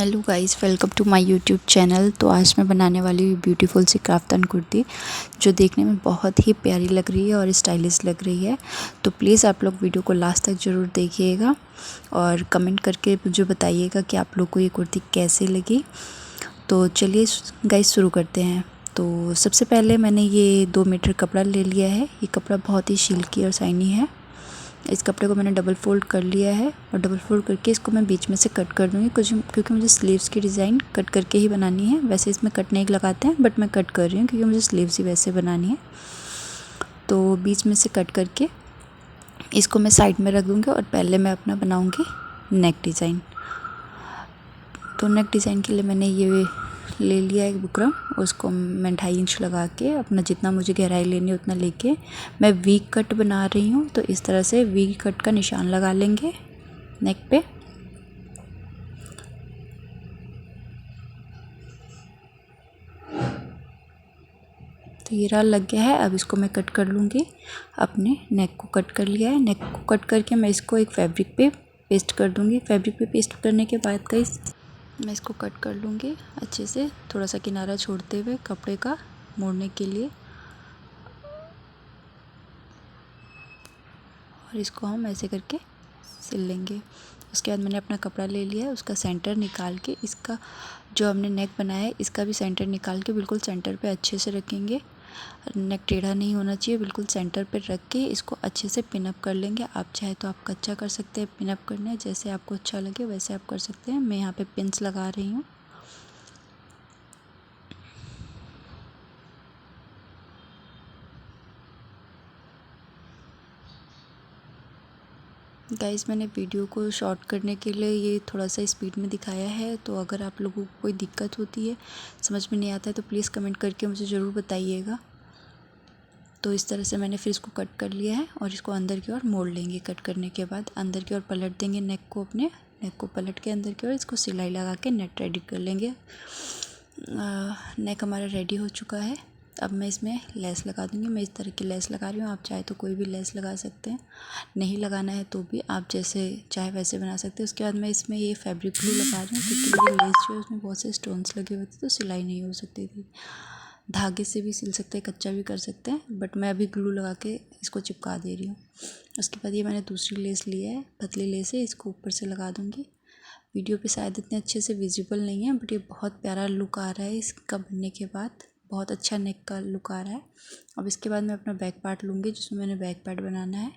Hello guys, welcome to my YouTube channel. तो आज मैं बनाने वाली हूँ ब्यूटीफुल सी क्राफ्टन कुर्ती, जो देखने में बहुत ही प्यारी लग रही है और स्टाइलिश लग रही है। तो प्लीज़ आप लोग वीडियो को लास्ट तक ज़रूर देखिएगा और कमेंट करके मुझे बताइएगा कि आप लोग को ये कुर्ती कैसे लगी। तो चलिए गाइस शुरू करते हैं। तो सबसे पहले मैंने ये 2 मीटर कपड़ा ले लिया है। ये कपड़ा बहुत ही सिल्की और शाइनी है। इस कपड़े को मैंने डबल फ़ोल्ड कर लिया है और डबल फ़ोल्ड करके इसको मैं बीच में से कट कर दूँगी, क्योंकि मुझे स्लीव्स की डिज़ाइन कट करके ही बनानी है। वैसे इसमें कट नहीं लगाते हैं, बट मैं कट कर रही हूँ क्योंकि मुझे स्लीव्स ही वैसे बनानी है। तो बीच में से कट करके इसको मैं साइड में रख दूँगी और पहले मैं अपना बनाऊँगी नेक डिज़ाइन। तो नेक डिज़ाइन के लिए मैंने ये ले लिया एक बुकरम, उसको मैं 2.5 इंच लगा के अपना जितना मुझे गहराई लेनी है उतना लेके मैं वी कट बना रही हूँ। तो इस तरह से वी कट का निशान लगा लेंगे नेक पे। तो ये रहा लग गया है। अब इसको मैं कट कर लूँगी। अपने नेक को कट कर लिया है। नेक को कट करके मैं इसको एक फैब्रिक पे पेस्ट कर दूँगी। फैब्रिक पे पेस्ट करने के बाद गाइस मैं इसको कट कर लूँगी अच्छे से, थोड़ा सा किनारा छोड़ते हुए कपड़े का मोड़ने के लिए। और इसको हम ऐसे करके सिल लेंगे। उसके बाद मैंने अपना कपड़ा ले लिया है, उसका सेंटर निकाल के इसका जो हमने नेक बनाया है इसका भी सेंटर निकाल के बिल्कुल सेंटर पे अच्छे से रखेंगे। नेक टेढ़ा नहीं होना चाहिए, बिल्कुल सेंटर पे रख के इसको अच्छे से पिनअप कर लेंगे। आप चाहे तो आप कच्चा कर सकते हैं, पिनअप करना है जैसे आपको अच्छा लगे वैसे आप कर सकते हैं। मैं यहाँ पे पिन्स लगा रही हूँ। गाइस मैंने वीडियो को शॉर्ट करने के लिए ये थोड़ा सा स्पीड में दिखाया है, तो अगर आप लोगों को कोई दिक्कत होती है, समझ में नहीं आता है, तो प्लीज़ कमेंट करके मुझे ज़रूर बताइएगा। तो इस तरह से मैंने फिर इसको कट कर लिया है और इसको अंदर की ओर मोड़ लेंगे। कट करने के बाद अंदर की ओर पलट देंगे नेक को, अपने नेक को पलट के अंदर की ओर इसको सिलाई लगा के नेट रेडी कर लेंगे। नेक हमारा रेडी हो चुका है। अब मैं इसमें लेस लगा दूँगी। मैं इस तरह की लेस लगा रही हूँ, आप चाहे तो कोई भी लेस लगा सकते हैं, नहीं लगाना है तो भी आप जैसे चाहे वैसे बना सकते हैं। उसके बाद मैं इसमें ये फैब्रिक ग्लू लगा रही हूँ, क्योंकि मेरी लेस जो है उसमें बहुत से स्टोन्स लगे हुए थे तो सिलाई नहीं हो सकती थी। धागे से भी सिल सकते हैं, कच्चा भी कर सकते हैं, बट मैं अभी ग्लू लगा के इसको चिपका दे रही हूँ। उसके बाद ये मैंने दूसरी लेस ली है, पतली लेस है, इसको ऊपर से लगा दूँगी। वीडियो पे शायद इतने अच्छे से विजिबल नहीं है, बट ये बहुत प्यारा लुक आ रहा है इसका बनने के बाद। बहुत अच्छा नेक का लुक आ रहा है। अब इसके बाद मैं अपना बैक पार्ट लूँगी, जिसमें मैंने बैक पार्ट बनाना है।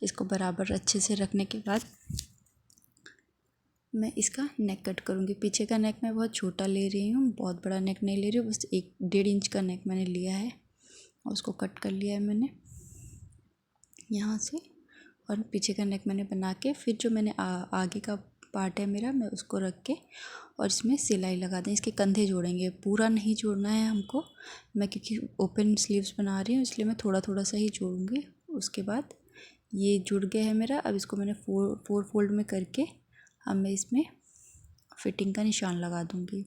इसको बराबर अच्छे से रखने के बाद मैं इसका नेक कट करूँगी। पीछे का नेक मैं बहुत छोटा ले रही हूँ, बहुत बड़ा नेक नहीं ले रही हूँ, बस 1-1.5 इंच का नेक मैंने लिया है और उसको कट कर लिया है मैंने यहाँ से। और पीछे का नेक मैंने बना के फिर जो मैंने आगे का पार्ट है मेरा, मैं उसको रख के और इसमें सिलाई लगा दें। इसके कंधे जोड़ेंगे, पूरा नहीं जोड़ना है हमको। मैं क्योंकि ओपन स्लीव्स बना रही हूँ इसलिए मैं थोड़ा थोड़ा सा ही जोड़ूँगी। उसके बाद ये जुड़ गया है मेरा। अब इसको मैंने फोर फोल्ड में करके अब मैं इसमें फिटिंग का निशान लगा दूँगी।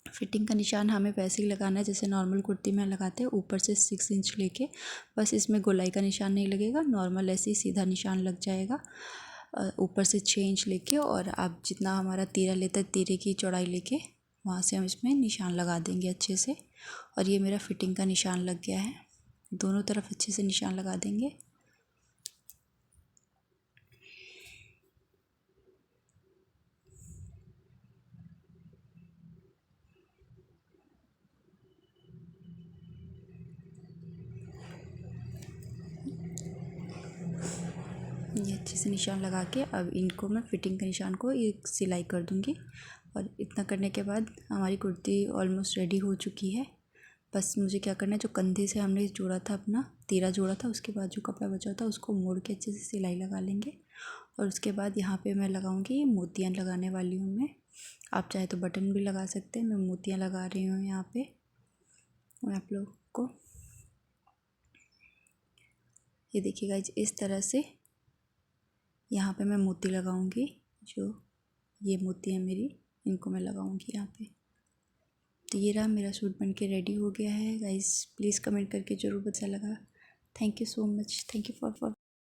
फिटिंग का निशान हमें वैसे ही लगाना है जैसे नॉर्मल कुर्ती में लगाते हैं, ऊपर से 6 इंच लेके। बस इसमें गोलाई का निशान नहीं लगेगा, नॉर्मल ऐसे ही सीधा निशान लग जाएगा। ऊपर से 6 इंच लेके और आप जितना हमारा तीरा लेता है तीरे की चौड़ाई लेके वहाँ से हम इसमें निशान लगा देंगे अच्छे से। और ये मेरा फिटिंग का निशान लग गया है। दोनों तरफ अच्छे से निशान लगा देंगे। ये अच्छे से निशान लगा के अब इनको मैं फिटिंग के निशान को एक सिलाई कर दूँगी। और इतना करने के बाद हमारी कुर्ती ऑलमोस्ट रेडी हो चुकी है। बस मुझे क्या करना है, जो कंधे से हमने जोड़ा था, अपना तीरा जोड़ा था, उसके बाद जो कपड़ा बचा था उसको मोड़ के अच्छे से सिलाई लगा लेंगे। और उसके बाद यहाँ पे मैं लगाऊंगी, मोतियाँ लगाने वाली हूँ मैं। आप चाहे तो बटन भी लगा सकते हैं, मैं मोतियाँ लगा रही हूँ यहाँ पे आप लोग को। ये देखिएगा इस तरह से यहाँ पे मैं मोती लगाऊंगी। जो ये मोती है मेरी, इनको मैं लगाऊंगी यहाँ पे। तो ये रहा, मेरा सूट बन के रेडी हो गया है। गाइस प्लीज़ कमेंट करके ज़रूर अच्छा लगा। Thank you so much. Thank you for